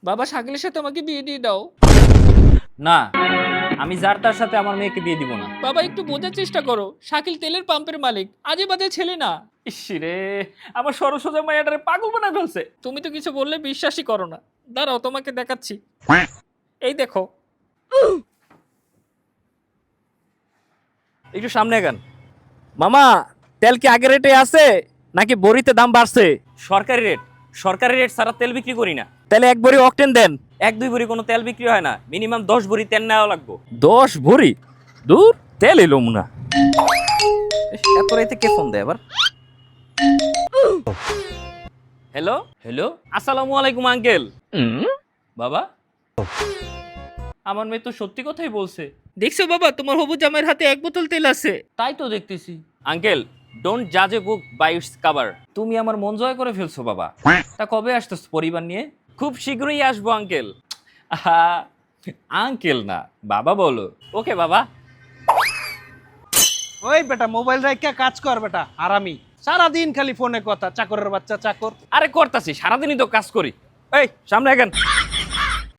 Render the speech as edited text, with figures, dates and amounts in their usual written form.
বাবা শাকিলের সাথে আমাকে বিয়ে দিয়ে দাও। না, আমি যার তার সাথে আমার মেয়েকে বিয়ে দিব না। বাবা একটু বোঝার চেষ্টা করো, শাকিল তেলের পাম্পের মালিক, আজে বাজে ছেলে না। ইসরে, আমার সরসোজা মাইয়াটারে পাগল বানায় ফেলছে। তুমি তো কিছু বললে বিশ্বাসই করো না। দাঁড়াও তোমাকে দেখাচ্ছি, এই দেখো। একটু সামনে গান। মামা, তেল কি আগের রেটে আছে নাকি বড়িতে দাম বাড়ছে? সরকারি রেট, সরকারি রেট ছাড়া তেল বিক্রি করি না। তাহলে এক ভরি অকটেন দেন। এক দুই ভরি কোনো তেল বিক্রি হয় না, মিনিমাম 10 ভরি তেল নেওয়া লাগবে। 10 ভরি? দূর, তেল এলো না। এত রাইতে কে ফোন দেয় আবার? হ্যালো হ্যালো, আসসালামু আলাইকুম আঙ্কেল। বাবা, আমার মেয়ে তো সত্যি কথাই বলছে। দেখছো বাবা, তোমার হবু জামাইয়ের হাতে 1 বোতল তেল আছে। তাই তো দেখতেছি। আঙ্কেল, ডোন্ট জাজ এ বুক বাই ইটস কভার। তুমি আমার মন জয় করে ফেলছো বাবা। তা কবে আসতেছ পরিবার নিয়ে? খুব শীঘ্রই আসবো আঙ্কেল। আহা, আঙ্কেল না, বাবা বলো। ওকে বাবা। ওই বেটা মোবাইল রাইখা কাজ কর বেটা, আরামি সারাদিন খালি ফোনে কথা, চাকরের বাচ্চা চাকর। আরে করতাছি, সারাদিনই তো কাজ করি। এই সামনে এখন।